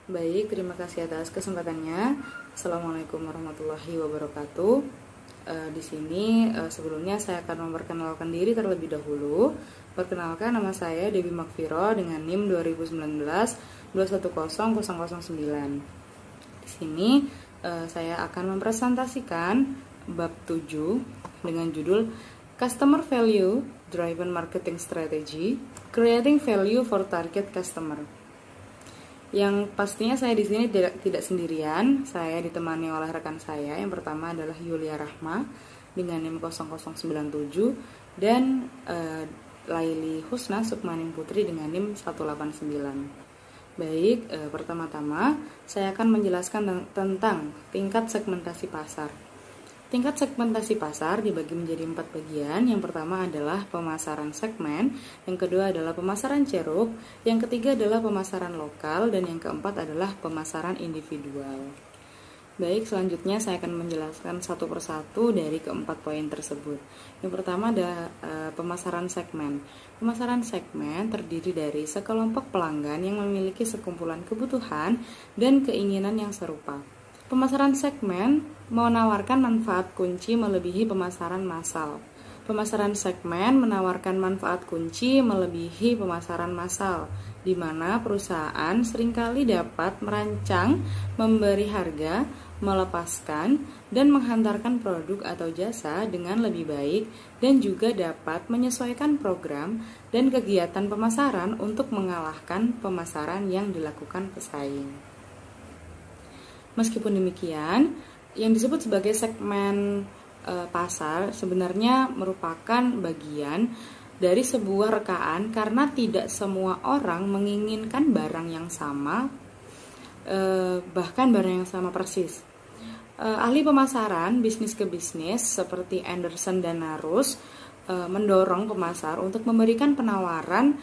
Baik, terima kasih atas kesempatannya. Assalamualaikum warahmatullahi wabarakatuh. Di sini sebelumnya saya akan memperkenalkan diri terlebih dahulu. Perkenalkan, nama saya Dewi Makfiro dengan NIM 2019 210009. Di sini saya akan mempresentasikan bab 7 dengan judul Customer Value Driven Marketing Strategy, Creating Value for Target Customer. Yang pastinya saya di sini tidak sendirian, saya ditemani oleh rekan saya. Yang pertama adalah Yulia Rahma dengan NIM 0097 dan Laili Husna Sukmaning Putri dengan NIM 189. Baik, pertama-tama saya akan menjelaskan tentang tingkat segmentasi pasar. Tingkat segmentasi pasar dibagi menjadi 4 bagian. Yang pertama adalah pemasaran segmen, yang kedua adalah pemasaran ceruk, yang ketiga adalah pemasaran lokal, dan yang keempat adalah pemasaran individual. Baik, selanjutnya saya akan menjelaskan satu persatu dari keempat poin tersebut. Yang pertama adalah pemasaran segmen. Pemasaran segmen terdiri dari sekelompok pelanggan yang memiliki sekumpulan kebutuhan dan keinginan yang serupa. Pemasaran segmen menawarkan manfaat kunci melebihi pemasaran massal. Pemasaran segmen menawarkan manfaat kunci melebihi pemasaran massal, di mana perusahaan seringkali dapat merancang, memberi harga, melepaskan, dan menghantarkan produk atau jasa dengan lebih baik, dan juga dapat menyesuaikan program dan kegiatan pemasaran untuk mengalahkan pemasaran yang dilakukan pesaing. Meskipun demikian, yang disebut sebagai segmen pasar sebenarnya merupakan bagian dari sebuah rekaan karena tidak semua orang menginginkan barang yang sama, bahkan barang yang sama persis. Ahli pemasaran bisnis ke bisnis seperti Anderson dan Narus mendorong pemasar untuk memberikan penawaran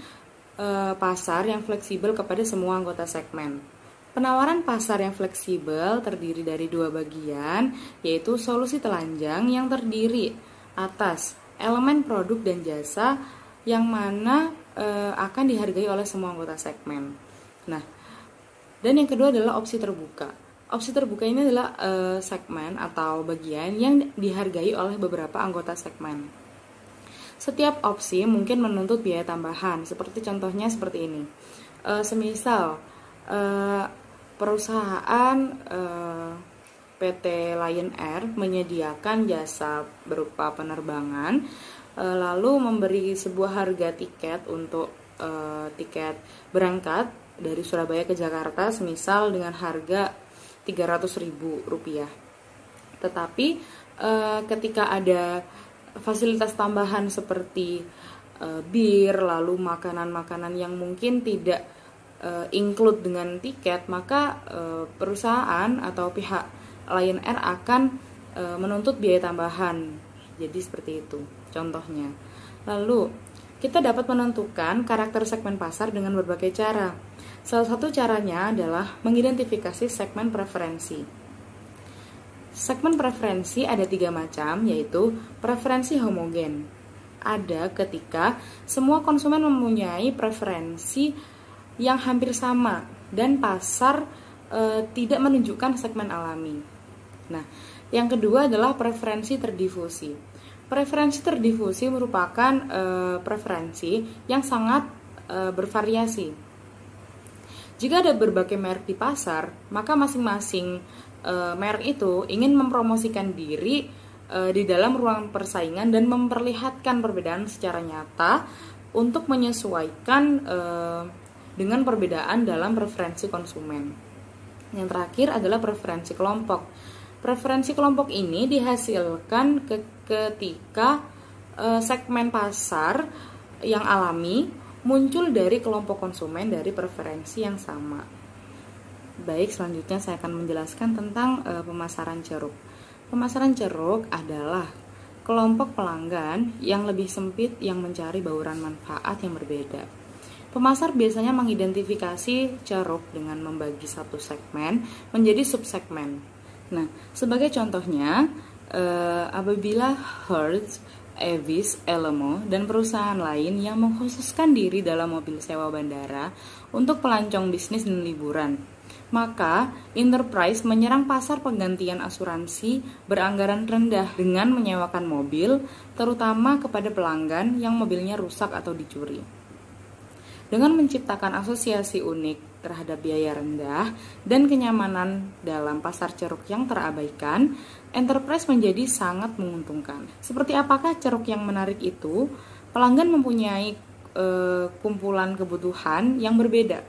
pasar yang fleksibel kepada semua anggota segmen. Penawaran pasar yang fleksibel terdiri dari dua bagian, yaitu solusi telanjang yang terdiri atas elemen produk dan jasa yang mana akan dihargai oleh semua anggota segmen. Nah, dan yang kedua adalah opsi terbuka. Opsi terbuka ini adalah segmen atau bagian yang dihargai oleh beberapa anggota segmen. Setiap opsi mungkin menuntut biaya tambahan, seperti contohnya seperti ini. Semisal perusahaan PT Lion Air menyediakan jasa berupa penerbangan, lalu memberi sebuah harga tiket untuk tiket berangkat dari Surabaya ke Jakarta semisal dengan harga Rp300.000. Tetapi ketika ada fasilitas tambahan seperti bir, lalu makanan-makanan yang mungkin tidak include dengan tiket, maka perusahaan atau pihak Lion Air akan menuntut biaya tambahan. Jadi seperti itu contohnya. Lalu kita dapat menentukan karakter segmen pasar dengan berbagai cara. Salah satu caranya adalah mengidentifikasi segmen preferensi. Segmen preferensi ada 3 macam, yaitu preferensi homogen. Ada ketika semua konsumen mempunyai preferensi yang hampir sama dan pasar tidak menunjukkan segmen alami. Nah, yang kedua adalah preferensi terdifusi. Preferensi terdifusi merupakan preferensi yang sangat bervariasi. Jika ada berbagai merek di pasar, maka masing-masing merek itu ingin mempromosikan diri di dalam ruang persaingan dan memperlihatkan perbedaan secara nyata untuk menyesuaikan dengan perbedaan dalam preferensi konsumen. Yang terakhir adalah preferensi kelompok. Preferensi kelompok ini dihasilkan ketika segmen pasar yang alami muncul dari kelompok konsumen dari preferensi yang sama. Baik, selanjutnya saya akan menjelaskan tentang pemasaran ceruk. Pemasaran ceruk adalah kelompok pelanggan yang lebih sempit yang mencari bauran manfaat yang berbeda. Pemasar biasanya mengidentifikasi ceruk dengan membagi satu segmen menjadi subsegmen. Nah, sebagai contohnya, apabila Hertz, Avis, Elmo, dan perusahaan lain yang mengkhususkan diri dalam mobil sewa bandara untuk pelancong bisnis dan liburan. Maka, enterprise menyerang pasar penggantian asuransi beranggaran rendah dengan menyewakan mobil, terutama kepada pelanggan yang mobilnya rusak atau dicuri. Dengan menciptakan asosiasi unik terhadap biaya rendah dan kenyamanan dalam pasar ceruk yang terabaikan, enterprise menjadi sangat menguntungkan. Seperti apakah ceruk yang menarik itu? Pelanggan mempunyai kumpulan kebutuhan yang berbeda.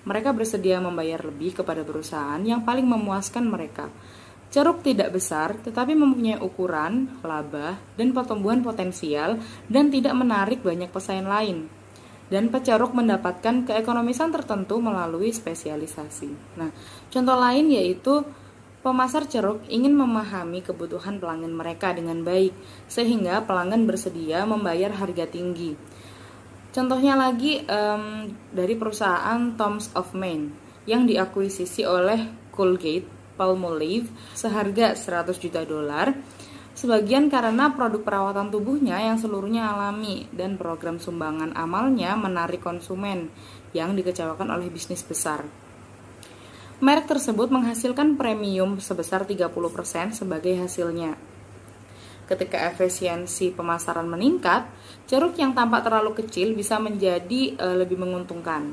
Mereka bersedia membayar lebih kepada perusahaan yang paling memuaskan mereka. Ceruk tidak besar, tetapi mempunyai ukuran, laba, dan pertumbuhan potensial, dan tidak menarik banyak pesaing lain. Dan peceruk mendapatkan keekonomisan tertentu melalui spesialisasi. Nah, contoh lain yaitu pemasar ceruk ingin memahami kebutuhan pelanggan mereka dengan baik, sehingga pelanggan bersedia membayar harga tinggi. Contohnya lagi dari perusahaan Tom's of Maine yang diakuisisi oleh Colgate-Palmolive seharga $100 juta, sebagian karena produk perawatan tubuhnya yang seluruhnya alami dan program sumbangan amalnya menarik konsumen yang dikecewakan oleh bisnis besar. Merek tersebut menghasilkan premium sebesar 30% sebagai hasilnya. Ketika efisiensi pemasaran meningkat, ceruk yang tampak terlalu kecil bisa menjadi lebih menguntungkan.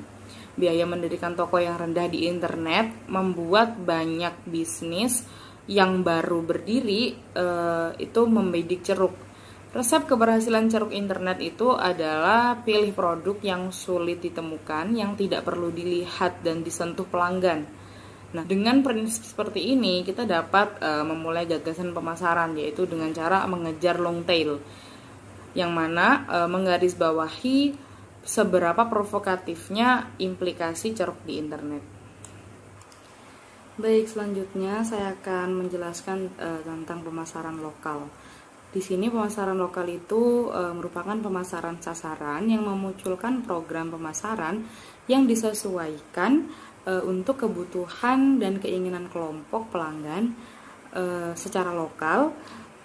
Biaya mendirikan toko yang rendah di internet membuat banyak bisnis yang baru berdiri itu membidik ceruk. Resep keberhasilan ceruk internet itu adalah pilih produk yang sulit ditemukan, yang tidak perlu dilihat dan disentuh pelanggan. Nah, dengan prinsip seperti ini, kita dapat memulai gagasan pemasaran, yaitu dengan cara mengejar long tail, yang mana menggarisbawahi seberapa provokatifnya implikasi ceruk di internet. Baik, selanjutnya saya akan menjelaskan tentang pemasaran lokal. Di sini pemasaran lokal itu merupakan pemasaran sasaran yang memunculkan program pemasaran yang disesuaikan untuk kebutuhan dan keinginan kelompok pelanggan secara lokal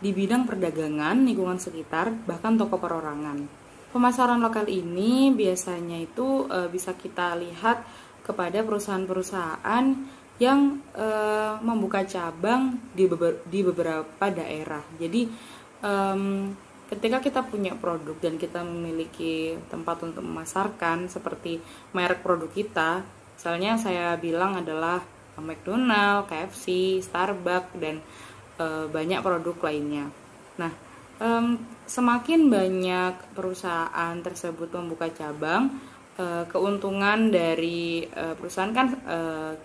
di bidang perdagangan, lingkungan sekitar, bahkan toko perorangan. Pemasaran lokal ini biasanya itu bisa kita lihat kepada perusahaan-perusahaan yang membuka cabang di beberapa daerah. Jadi ketika kita punya produk dan kita memiliki tempat untuk memasarkan seperti merek produk kita, misalnya saya bilang adalah McDonald, KFC, Starbucks, dan banyak produk lainnya. Nah, semakin banyak perusahaan tersebut membuka cabang, keuntungan dari perusahaan kan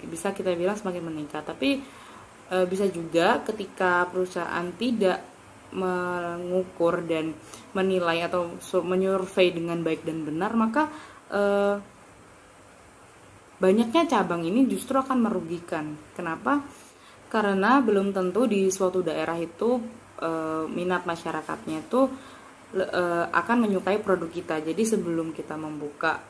bisa kita bilang semakin meningkat. Tapi bisa juga ketika perusahaan tidak mengukur dan menilai atau menyurvei dengan baik dan benar, maka banyaknya cabang ini justru akan merugikan. Kenapa? Karena belum tentu di suatu daerah itu minat masyarakatnya itu akan menyukai produk kita. Jadi sebelum kita membuka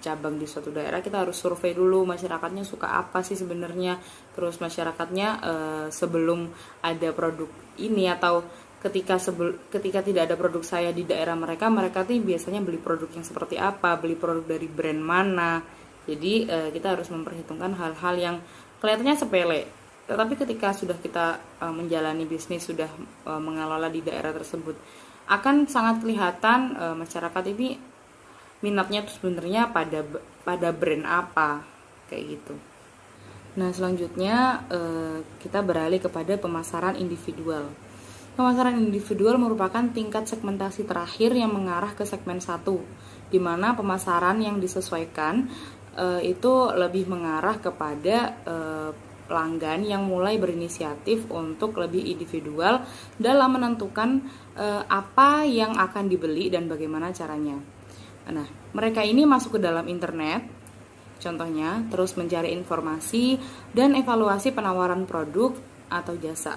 cabang di suatu daerah, kita harus survei dulu masyarakatnya suka apa sih sebenarnya. Terus masyarakatnya sebelum ada produk ini, atau ketika tidak ada produk saya di daerah mereka tuh biasanya beli produk yang seperti apa, beli produk dari brand mana. Jadi kita harus memperhitungkan hal-hal yang kelihatannya sepele, tetapi ketika sudah kita menjalani bisnis, sudah mengelola di daerah tersebut, akan sangat kelihatan masyarakat ini minatnya itu sebenarnya pada brand apa, kayak gitu. Nah, selanjutnya kita beralih kepada pemasaran individual. Pemasaran individual merupakan tingkat segmentasi terakhir yang mengarah ke segmen 1, di mana pemasaran yang disesuaikan itu lebih mengarah kepada pelanggan yang mulai berinisiatif untuk lebih individual dalam menentukan apa yang akan dibeli dan bagaimana caranya. Nah, mereka ini masuk ke dalam internet, contohnya, terus mencari informasi dan evaluasi penawaran produk atau jasa.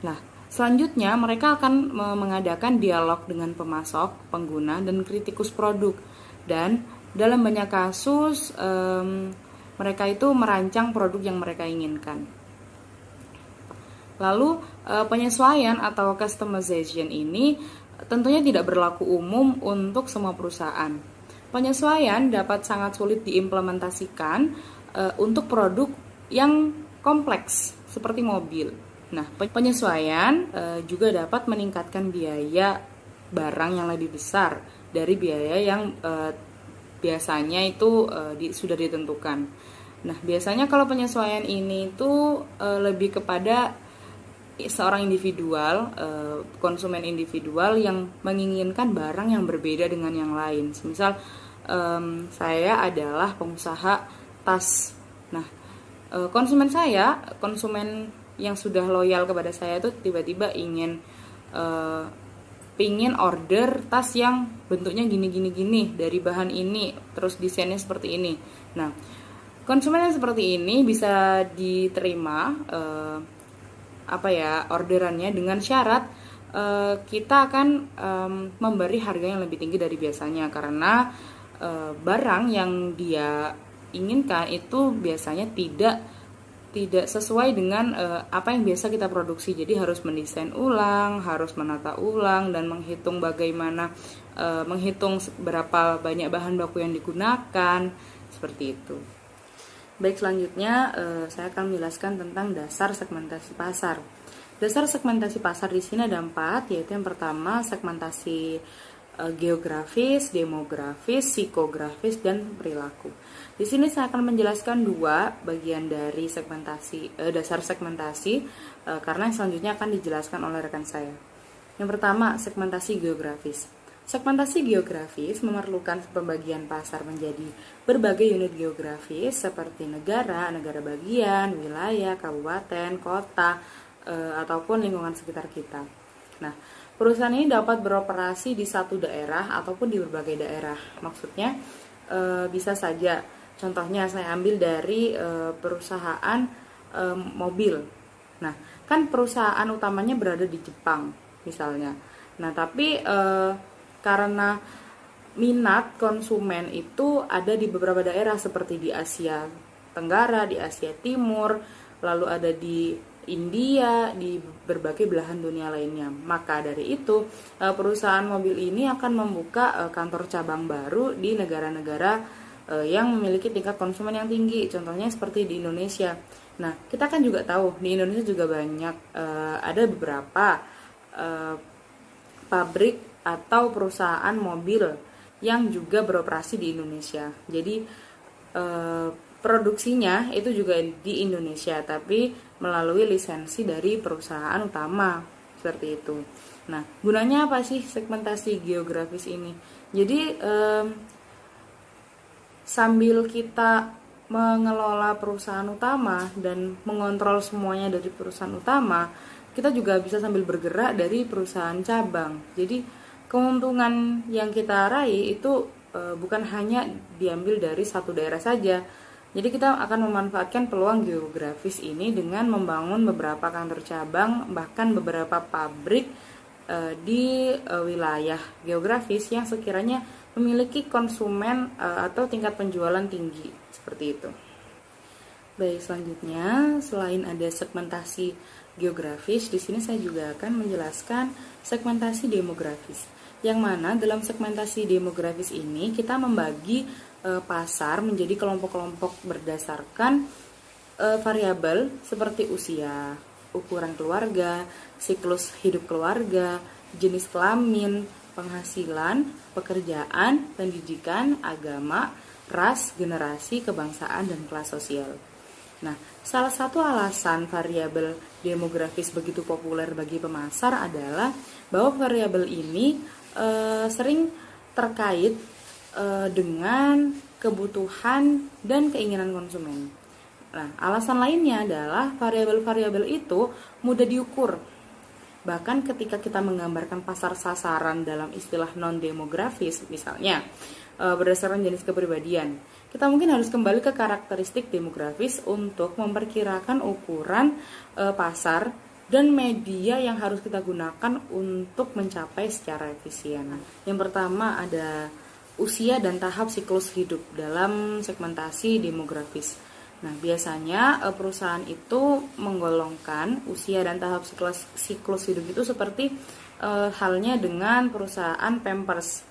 Nah, selanjutnya mereka akan mengadakan dialog dengan pemasok, pengguna, dan kritikus produk. Dan dalam banyak kasus mereka itu merancang produk yang mereka inginkan. Lalu penyesuaian atau customization ini tentunya tidak berlaku umum untuk semua perusahaan. Penyesuaian dapat sangat sulit diimplementasikan untuk produk yang kompleks seperti mobil. Nah, penyesuaian juga dapat meningkatkan biaya barang yang lebih besar dari biaya yang biasanya itu sudah ditentukan. Nah, biasanya kalau penyesuaian ini itu lebih kepada seorang individual, konsumen individual yang menginginkan barang yang berbeda dengan yang lain. Misal saya adalah pengusaha tas. Nah, konsumen yang sudah loyal kepada saya itu tiba-tiba pingin order tas yang bentuknya gini dari bahan ini, terus desainnya seperti ini. Nah, konsumen yang seperti ini bisa diterima orderannya dengan syarat kita akan memberi harga yang lebih tinggi dari biasanya, karena barang yang dia inginkan itu biasanya tidak sesuai dengan apa yang biasa kita produksi. Jadi harus mendesain ulang, harus menata ulang, dan menghitung berapa banyak bahan baku yang digunakan, seperti itu. Baik, selanjutnya saya akan menjelaskan tentang dasar segmentasi pasar. Dasar segmentasi pasar di sini ada 4, yaitu yang pertama segmentasi geografis, demografis, psikografis, dan perilaku. Di sini saya akan menjelaskan 2 bagian dari dasar segmentasi karena yang selanjutnya akan dijelaskan oleh rekan saya. Yang pertama, segmentasi geografis. Segmentasi geografis memerlukan pembagian pasar menjadi berbagai unit geografis seperti negara bagian, wilayah, kabupaten, kota, ataupun lingkungan sekitar kita. Nah, perusahaan ini dapat beroperasi di satu daerah ataupun di berbagai daerah. Maksudnya bisa saja, contohnya saya ambil dari perusahaan mobil. Nah, kan perusahaan utamanya berada di Jepang misalnya. Nah, tapi karena minat konsumen itu ada di beberapa daerah seperti di Asia Tenggara, di Asia Timur, lalu ada di India, di berbagai belahan dunia lainnya. Maka dari itu, perusahaan mobil ini akan membuka kantor cabang baru di negara-negara yang memiliki tingkat konsumen yang tinggi. Contohnya seperti di Indonesia. Nah, kita kan juga tahu di Indonesia juga banyak ada beberapa pabrik atau perusahaan mobil yang juga beroperasi di Indonesia. Jadi produksinya itu juga di Indonesia, tapi melalui lisensi dari perusahaan utama, seperti itu. Nah, gunanya apa sih segmentasi geografis ini? Jadi sambil kita mengelola perusahaan utama dan mengontrol semuanya dari perusahaan utama, kita juga bisa sambil bergerak dari perusahaan cabang. Jadi keuntungan yang kita raih itu bukan hanya diambil dari satu daerah saja. Jadi kita akan memanfaatkan peluang geografis ini dengan membangun beberapa kantor cabang, bahkan beberapa pabrik di wilayah geografis yang sekiranya memiliki konsumen atau tingkat penjualan tinggi, seperti itu. Baik, selanjutnya selain ada segmentasi geografis, di sini saya juga akan menjelaskan segmentasi demografis. Yang mana dalam segmentasi demografis ini kita membagi pasar menjadi kelompok-kelompok berdasarkan variabel seperti usia, ukuran keluarga, siklus hidup keluarga, jenis kelamin, penghasilan, pekerjaan, pendidikan, agama, ras, generasi, kebangsaan, dan kelas sosial. Nah, salah satu alasan variabel demografis begitu populer bagi pemasar adalah bahwa variabel ini sering terkait dengan kebutuhan dan keinginan konsumen. Nah, alasan lainnya adalah variabel-variabel itu mudah diukur. Bahkan ketika kita menggambarkan pasar sasaran dalam istilah non-demografis, misalnya berdasarkan jenis kepribadian, kita mungkin harus kembali ke karakteristik demografis untuk memperkirakan ukuran pasar dan media yang harus kita gunakan untuk mencapai secara efisien. Yang pertama ada usia dan tahap siklus hidup dalam segmentasi demografis. Nah, biasanya perusahaan itu menggolongkan usia dan tahap siklus hidup itu seperti halnya dengan perusahaan Pampers.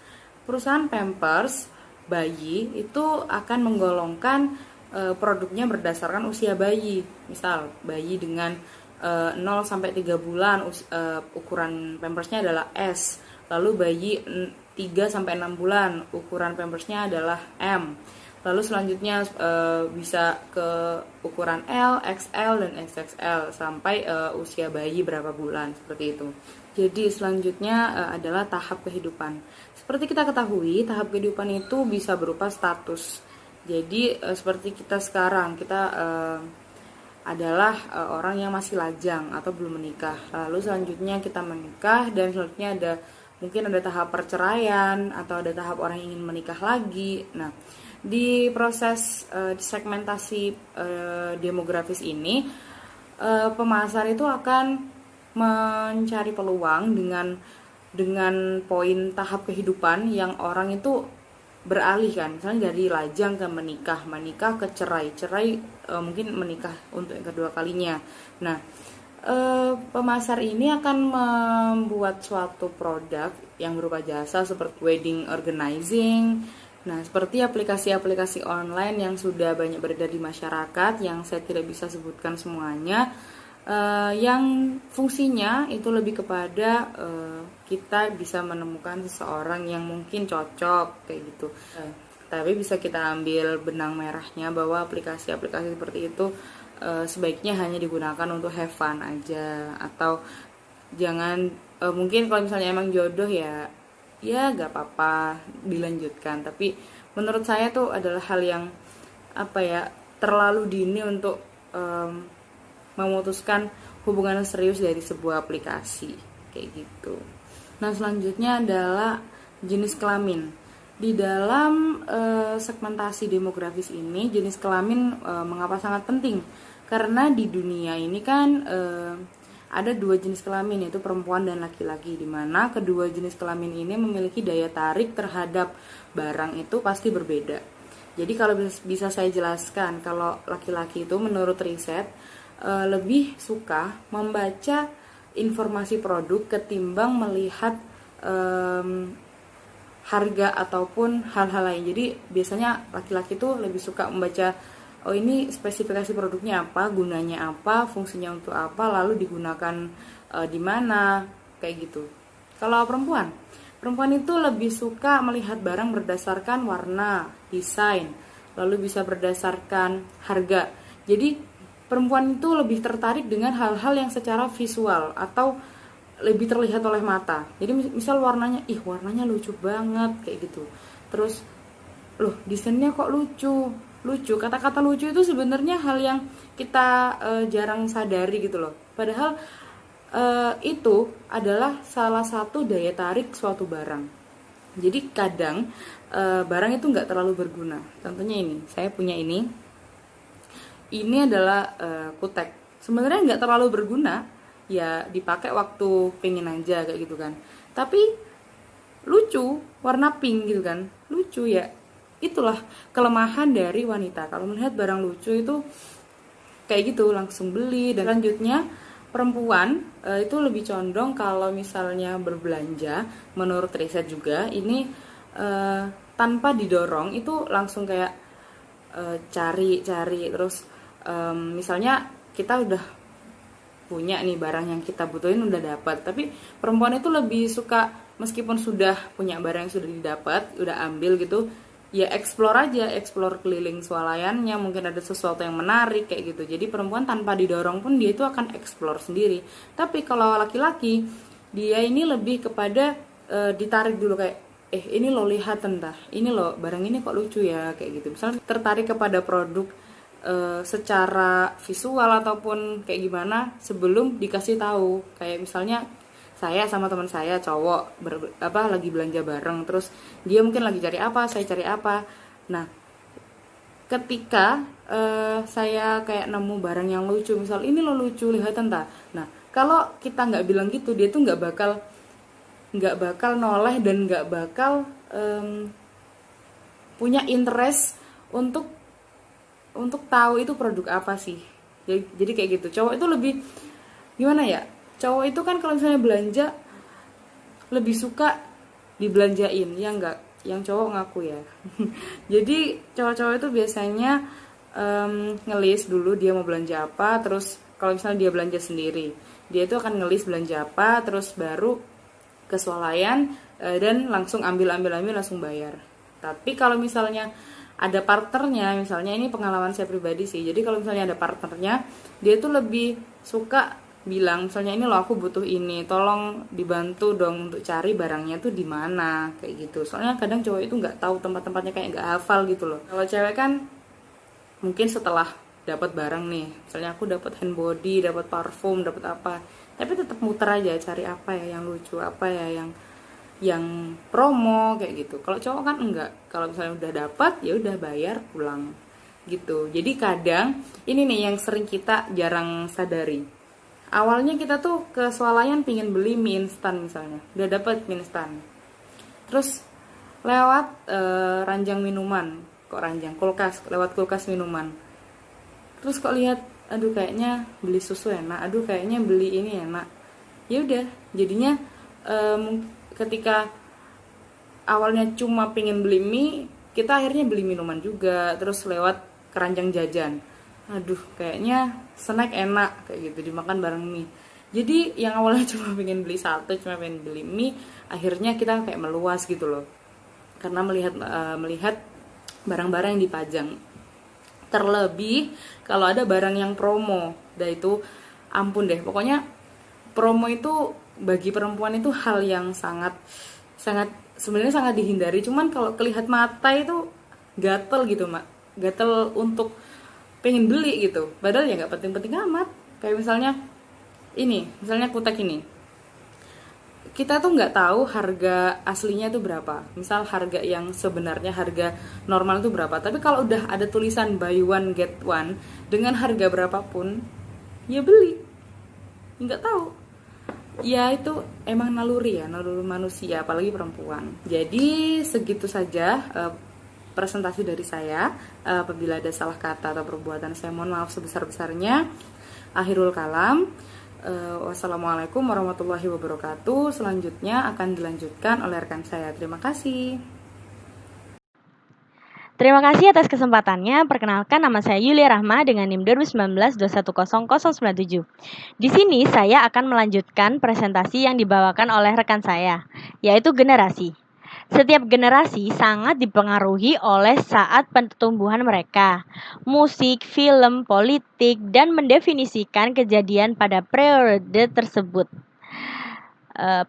Perusahaan Pampers bayi itu akan menggolongkan produknya berdasarkan usia bayi. Misal bayi dengan 0 sampai 3 bulan ukuran pampersnya adalah S. Lalu bayi 3 sampai 6 bulan ukuran pampersnya adalah M. Lalu selanjutnya bisa ke ukuran L, XL, dan XXL sampai usia bayi berapa bulan, seperti itu. Jadi selanjutnya adalah tahap kehidupan. Seperti kita ketahui, tahap kehidupan itu bisa berupa status. Jadi seperti kita sekarang, kita adalah orang yang masih lajang atau belum menikah. Lalu selanjutnya kita menikah, dan selanjutnya mungkin ada tahap perceraian atau ada tahap orang yang ingin menikah lagi. Nah, di proses segmentasi demografis ini, pemasar itu akan mencari peluang dengan poin tahap kehidupan yang orang itu beralih kan, misalnya dari lajang ke menikah ke cerai, mungkin menikah untuk yang kedua kalinya. Nah, pemasar ini akan membuat suatu produk yang berupa jasa seperti wedding organizing. Nah, seperti aplikasi-aplikasi online yang sudah banyak beredar di masyarakat, yang saya tidak bisa sebutkan semuanya, yang fungsinya itu lebih kepada kita bisa menemukan seseorang yang mungkin cocok kayak gitu. Tapi bisa kita ambil benang merahnya bahwa aplikasi-aplikasi seperti itu sebaiknya hanya digunakan untuk have fun aja, atau jangan mungkin kalau misalnya emang jodoh ya gak apa-apa dilanjutkan, tapi menurut saya tuh adalah hal yang terlalu dini untuk memutuskan hubungan serius dari sebuah aplikasi kayak gitu. Nah, selanjutnya adalah jenis kelamin. Di dalam segmentasi demografis ini, jenis kelamin mengapa sangat penting? Karena di dunia ini kan ada dua jenis kelamin, yaitu perempuan dan laki-laki, di mana kedua jenis kelamin ini memiliki daya tarik terhadap barang itu pasti berbeda. Jadi kalau bisa saya jelaskan, kalau laki-laki itu menurut riset lebih suka membaca informasi produk ketimbang melihat harga ataupun hal-hal lain. Jadi biasanya laki-laki itu lebih suka membaca, oh ini spesifikasi produknya apa, gunanya apa, fungsinya untuk apa, lalu digunakan di mana, kayak gitu. Kalau perempuan itu lebih suka melihat barang berdasarkan warna, desain, lalu bisa berdasarkan harga. Jadi perempuan itu lebih tertarik dengan hal-hal yang secara visual atau lebih terlihat oleh mata. Jadi misal warnanya lucu banget kayak gitu. Terus loh, desainnya kok lucu. Kata-kata lucu itu sebenarnya hal yang kita jarang sadari gitu loh. Padahal itu adalah salah satu daya tarik suatu barang. Jadi kadang barang itu nggak terlalu berguna. Contohnya ini, saya punya ini. Ini adalah kutek. Sebenarnya nggak terlalu berguna, ya dipakai waktu pengen aja kayak gitu kan. Tapi lucu, warna pink gitu kan, lucu ya. Itulah kelemahan dari wanita. Kalau melihat barang lucu itu kayak gitu langsung beli. Dan selanjutnya perempuan itu lebih condong kalau misalnya berbelanja, menurut riset juga ini tanpa didorong itu langsung kayak cari terus misalnya kita udah punya nih barang yang kita butuhin, udah dapat, tapi perempuan itu lebih suka meskipun sudah punya barang yang sudah didapat, udah ambil gitu, ya explore keliling swalayannya, mungkin ada sesuatu yang menarik kayak gitu. Jadi perempuan tanpa didorong pun dia itu akan explore sendiri. Tapi kalau laki-laki, dia ini lebih kepada ditarik dulu, kayak ini lo lihat entah, ini lo barang ini kok lucu ya kayak gitu. Misalnya tertarik kepada produk secara visual ataupun kayak gimana sebelum dikasih tahu. Kayak misalnya saya sama teman saya cowok lagi belanja bareng, terus dia mungkin lagi cari apa, saya cari apa. Nah, ketika saya kayak nemu barang yang lucu, misal ini lo lucu, lihat entah. Nah, kalau kita nggak bilang gitu, dia tuh nggak bakal noleh dan nggak bakal punya interest untuk tahu itu produk apa sih. Jadi kayak gitu. Cowok itu lebih gimana ya? Cowok itu kan kalau misalnya belanja lebih suka dibelanjain, ya enggak? Yang cowok ngaku ya. Jadi cowok-cowok itu biasanya ngelis dulu dia mau belanja apa, terus kalau misalnya dia belanja sendiri, dia itu akan ngelis belanja apa, terus baru ke swalayan dan langsung ambil langsung bayar. Tapi kalau misalnya ada partnernya, misalnya ini pengalaman saya pribadi sih, jadi kalau misalnya ada partnernya, dia tuh lebih suka bilang misalnya ini loh aku butuh ini, tolong dibantu dong untuk cari barangnya tuh di mana kayak gitu. Soalnya kadang cowok itu nggak tahu tempat-tempatnya, kayak nggak hafal gitu loh. Kalau cewek kan mungkin setelah dapat barang nih, misalnya aku dapat hand body, dapat parfum, dapat apa, tapi tetap muter aja cari apa ya yang lucu, apa ya yang promo kayak gitu. Kalau cowok kan enggak, kalau misalnya udah dapat ya udah bayar pulang gitu. Jadi kadang ini nih yang sering kita jarang sadari. Awalnya kita tuh ke swalayan pingin beli mie instan misalnya, udah dapat mie instan, terus lewat ranjang minuman, kok ranjang kulkas, lewat kulkas minuman, terus kok lihat aduh kayaknya beli susu enak, aduh kayaknya beli ini enak, ya udah jadinya ketika awalnya cuma pengen beli mie, kita akhirnya beli minuman juga, terus lewat keranjang jajan, aduh kayaknya snack enak kayak gitu, dimakan bareng mie. Jadi yang awalnya cuma pengen beli satu, cuma pengen beli mie, akhirnya kita kayak meluas gitu loh, karena melihat barang-barang yang dipajang. Terlebih kalau ada barang yang promo, dah itu ampun deh. Pokoknya promo itu bagi perempuan itu hal yang sangat sangat sebenarnya sangat dihindari. Cuman kalau kelihat mata itu gatel gitu, Mak. Gatel untuk pengen beli gitu. Padahal ya nggak penting-penting amat. Kayak misalnya kutek ini, kita tuh nggak tahu harga aslinya itu berapa. Misal harga yang sebenarnya, harga normal itu berapa. Tapi kalau udah ada tulisan buy one get one dengan harga berapapun, ya beli. Nggak tahu. Ya itu emang naluri manusia, apalagi perempuan. Jadi segitu saja presentasi dari saya. Apabila ada salah kata atau perbuatan, saya mohon maaf sebesar-besarnya. Akhirul kalam. Wassalamualaikum warahmatullahi wabarakatuh. Selanjutnya akan dilanjutkan oleh rekan saya. Terima kasih. Terima kasih atas kesempatannya. Perkenalkan, nama saya Yulia Rahma dengan NIM 2019-210-097. Di sini saya akan melanjutkan presentasi yang dibawakan oleh rekan saya, yaitu generasi. Setiap generasi sangat dipengaruhi oleh saat pertumbuhan mereka, musik, film, politik, dan mendefinisikan kejadian pada periode tersebut.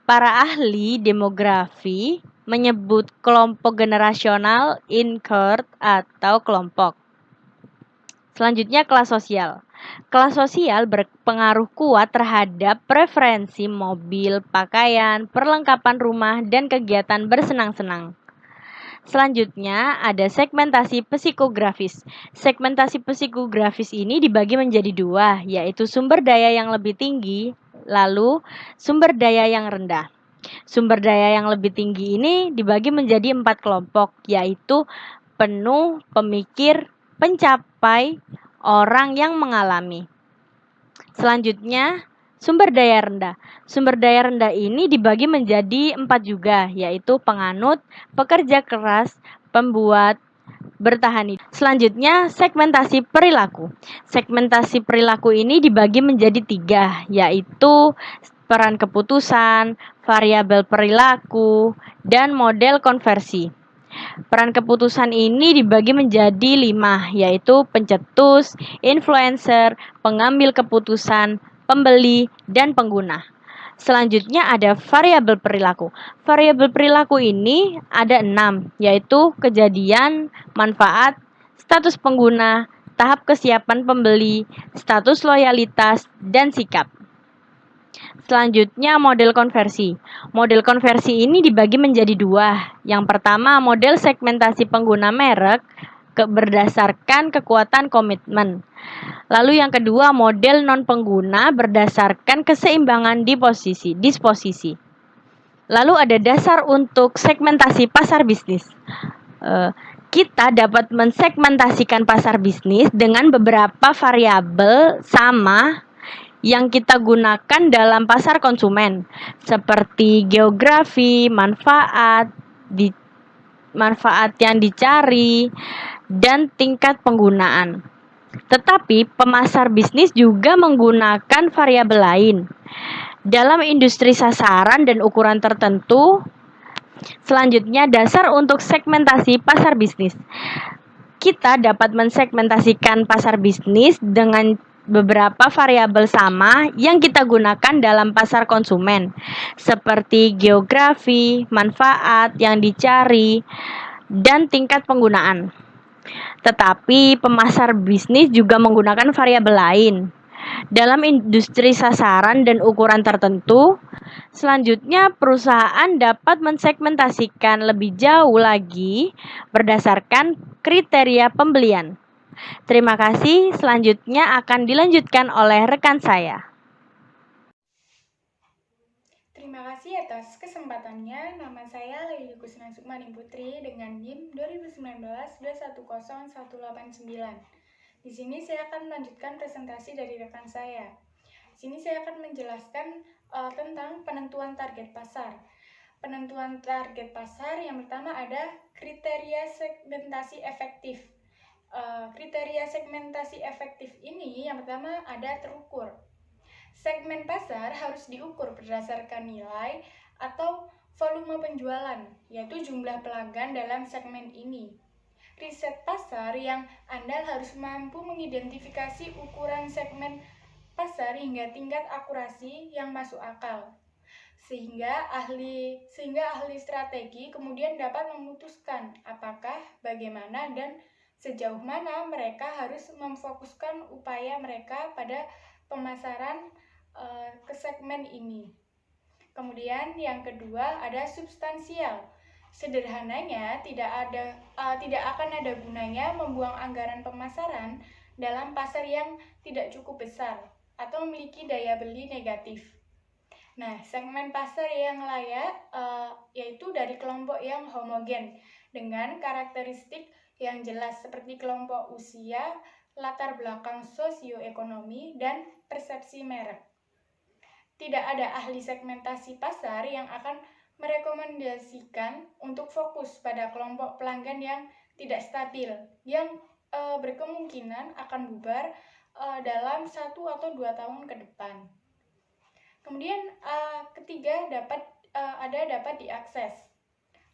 Para ahli demografi menyebut kelompok generasional incurred atau kelompok. Selanjutnya kelas sosial. Kelas sosial berpengaruh kuat terhadap preferensi mobil, pakaian, perlengkapan rumah, dan kegiatan bersenang-senang. Selanjutnya ada segmentasi psikografis. Segmentasi psikografis ini dibagi menjadi dua, yaitu sumber daya yang lebih tinggi, lalu sumber daya yang rendah. Sumber daya yang lebih tinggi ini dibagi menjadi 4 kelompok, yaitu penuh, pemikir, pencapai, orang yang mengalami. Selanjutnya, sumber daya rendah. Sumber daya rendah ini dibagi menjadi 4 juga, yaitu penganut, pekerja keras, pembuat, bertahan hidup. Selanjutnya, segmentasi perilaku. Segmentasi perilaku ini dibagi menjadi 3, yaitu peran keputusan, variabel perilaku, dan model konversi. Peran keputusan ini dibagi menjadi 5, yaitu pencetus, influencer, pengambil keputusan, pembeli, dan pengguna. Selanjutnya ada variabel perilaku. Variabel perilaku ini ada 6, yaitu kejadian, manfaat, status pengguna, tahap kesiapan pembeli, status loyalitas, dan sikap. Selanjutnya model konversi. Model konversi ini dibagi menjadi 2. Yang pertama model segmentasi pengguna merek berdasarkan kekuatan komitmen. Lalu yang kedua model non pengguna berdasarkan keseimbangan disposisi. Lalu ada dasar untuk segmentasi pasar bisnis. Kita dapat mensegmentasikan pasar bisnis dengan beberapa variabel sama yang kita gunakan dalam pasar konsumen, seperti geografi, manfaat yang dicari, dan tingkat penggunaan. Tetapi pemasar bisnis juga menggunakan variabel lain. Dalam industri sasaran dan ukuran tertentu, selanjutnya dasar untuk segmentasi pasar bisnis. Kita dapat mensegmentasikan pasar bisnis dengan beberapa variabel sama yang kita gunakan dalam pasar konsumen, seperti geografi, manfaat yang dicari, dan tingkat penggunaan. Tetapi pemasar bisnis juga menggunakan variabel lain. Dalam industri sasaran dan ukuran tertentu, selanjutnya perusahaan dapat mensegmentasikan lebih jauh lagi berdasarkan kriteria pembelian. Terima kasih, selanjutnya akan dilanjutkan oleh rekan saya. Terima kasih atas kesempatannya. Nama saya Lili Kusna Sukmani Putri dengan NIM 2019-210189. Di sini saya akan melanjutkan presentasi dari rekan saya. Di sini saya akan menjelaskan tentang penentuan target pasar. Penentuan target pasar yang pertama ada kriteria segmentasi efektif. Kriteria segmentasi efektif ini yang pertama ada terukur. Segmen pasar harus diukur berdasarkan nilai atau volume penjualan, yaitu jumlah pelanggan dalam segmen ini. Riset pasar yang andal harus mampu mengidentifikasi ukuran segmen pasar hingga tingkat akurasi yang masuk akal. Sehingga ahli strategi kemudian dapat memutuskan apakah, bagaimana, dan sejauh mana mereka harus memfokuskan upaya mereka pada pemasaran ke segmen ini. Kemudian yang kedua ada substansial. Sederhananya tidak akan ada gunanya membuang anggaran pemasaran dalam pasar yang tidak cukup besar atau memiliki daya beli negatif. Nah, segmen pasar yang layak yaitu dari kelompok yang homogen dengan karakteristik yang jelas seperti kelompok usia, latar belakang sosioekonomi, dan persepsi merek. Tidak ada ahli segmentasi pasar yang akan merekomendasikan untuk fokus pada kelompok pelanggan yang tidak stabil, yang berkemungkinan akan bubar dalam 1 atau 2 tahun ke depan. Kemudian ketiga dapat diakses.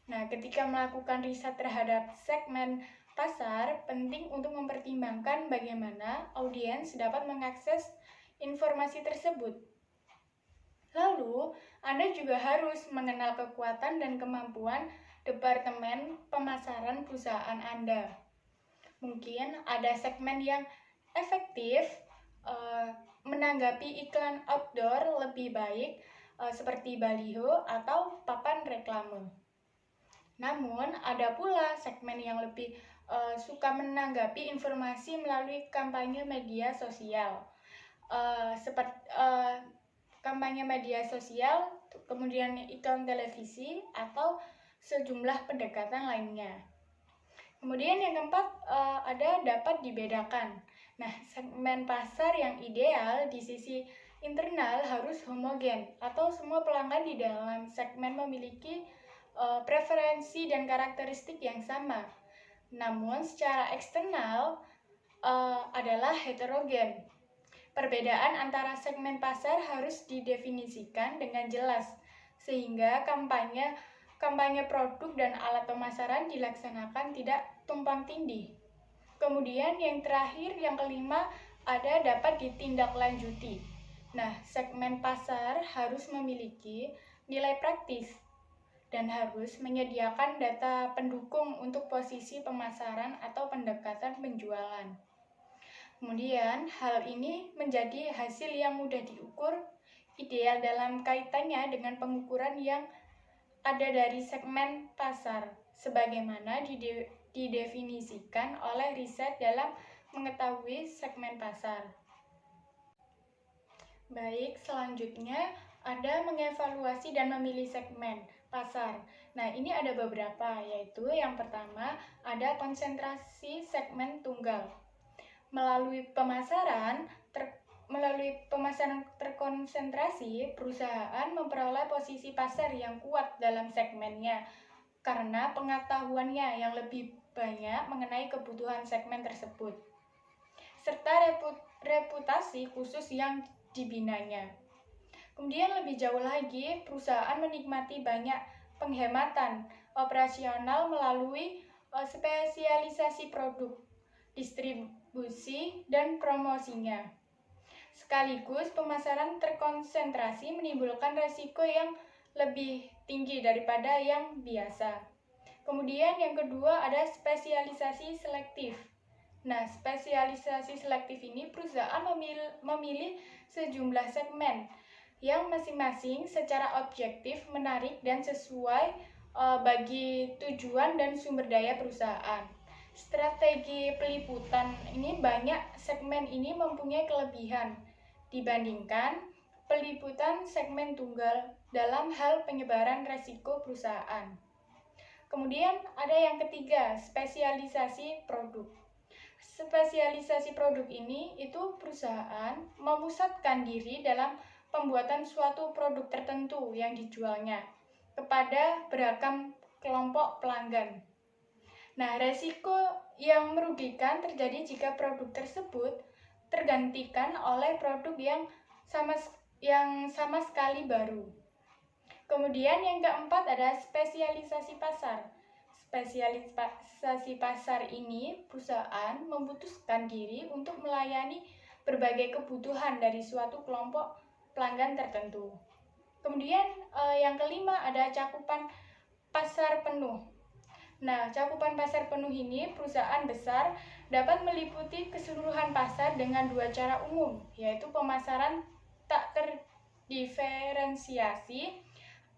Nah, ketika melakukan riset terhadap segmen pasar, penting untuk mempertimbangkan bagaimana audiens dapat mengakses informasi tersebut. Lalu, Anda juga harus mengenal kekuatan dan kemampuan departemen pemasaran perusahaan Anda. Mungkin ada segmen yang efektif menanggapi iklan outdoor lebih baik seperti baliho atau papan reklame. Namun, ada pula segmen yang lebih suka menanggapi informasi melalui kampanye media sosial. Kampanye media sosial, kemudian iklan televisi, atau sejumlah pendekatan lainnya. Kemudian yang keempat ada dapat dibedakan. Nah, segmen pasar yang ideal di sisi internal harus homogen atau semua pelanggan di dalam segmen memiliki preferensi dan karakteristik yang sama. Namun secara eksternal adalah heterogen. Perbedaan antara segmen pasar harus didefinisikan dengan jelas sehingga kampanye produk dan alat pemasaran dilaksanakan tidak tumpang tindih. Kemudian yang terakhir, yang kelima, ada dapat ditindaklanjuti. Nah, segmen pasar harus memiliki nilai praktis dan harus menyediakan data pendukung untuk posisi pemasaran atau pendekatan penjualan. Kemudian, hal ini menjadi hasil yang mudah diukur, ideal dalam kaitannya dengan pengukuran yang ada dari segmen pasar, sebagaimana didefinisikan oleh riset dalam mengetahui segmen pasar. Baik, selanjutnya ada mengevaluasi dan memilih segmen pasar. Nah, ini ada beberapa, yaitu yang pertama ada konsentrasi segmen tunggal. Melalui pemasaran terkonsentrasi, perusahaan memperoleh posisi pasar yang kuat dalam segmennya karena pengetahuannya yang lebih banyak mengenai kebutuhan segmen tersebut. serta reputasi khusus yang dibinanya. Kemudian lebih jauh lagi, perusahaan menikmati banyak penghematan operasional melalui spesialisasi produk, distribusi, dan promosinya. Sekaligus pemasaran terkonsentrasi menimbulkan resiko yang lebih tinggi daripada yang biasa. Kemudian yang kedua ada spesialisasi selektif. Nah, spesialisasi selektif ini perusahaan memilih sejumlah segmen yang masing-masing secara objektif menarik dan sesuai bagi tujuan dan sumber daya perusahaan. Strategi peliputan ini banyak segmen ini mempunyai kelebihan dibandingkan peliputan segmen tunggal dalam hal penyebaran resiko perusahaan. Kemudian ada yang ketiga, spesialisasi produk. Spesialisasi produk ini itu perusahaan memusatkan diri dalam pembuatan suatu produk tertentu yang dijualnya kepada beragam kelompok pelanggan. Nah, resiko yang merugikan terjadi jika produk tersebut tergantikan oleh produk yang sama sekali baru. Kemudian yang keempat ada spesialisasi pasar. Spesialisasi pasar ini perusahaan memutuskan diri untuk melayani berbagai kebutuhan dari suatu kelompok pelanggan tertentu. Kemudian yang kelima ada cakupan pasar penuh. Nah, cakupan pasar penuh ini perusahaan besar dapat meliputi keseluruhan pasar dengan dua cara umum, yaitu pemasaran tak terdiferensiasi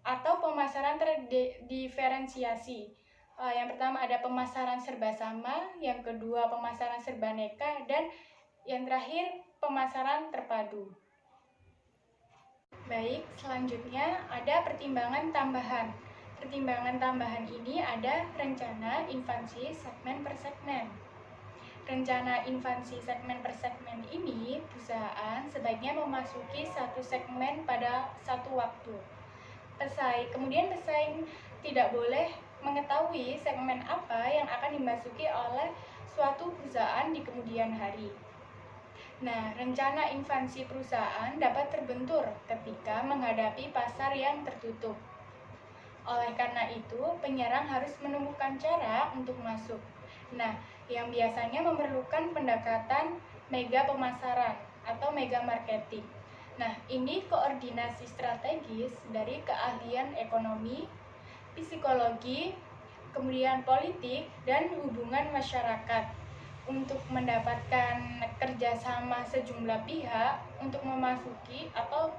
atau pemasaran terdiferensiasi. Yang pertama ada pemasaran serba sama, yang kedua pemasaran serba neka, dan yang terakhir pemasaran terpadu. Baik, selanjutnya ada pertimbangan tambahan. Pertimbangan tambahan ini ada rencana invasi segmen per segmen. Rencana invasi segmen per segmen ini perusahaan sebaiknya memasuki satu segmen pada satu waktu. Kemudian pesaing tidak boleh mengetahui segmen apa yang akan dimasuki oleh suatu perusahaan di kemudian hari. Nah, rencana invasi perusahaan dapat terbentur ketika menghadapi pasar yang tertutup. Oleh karena itu, penyerang harus menemukan cara untuk masuk. Nah, yang biasanya memerlukan pendekatan mega pemasaran atau mega marketing. Nah, ini koordinasi strategis dari keahlian ekonomi, psikologi, kemudian politik, dan hubungan masyarakat untuk mendapatkan kerjasama sejumlah pihak untuk memasuki atau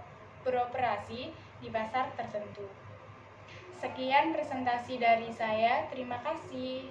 beroperasi di pasar tertentu. Sekian presentasi dari saya, terima kasih.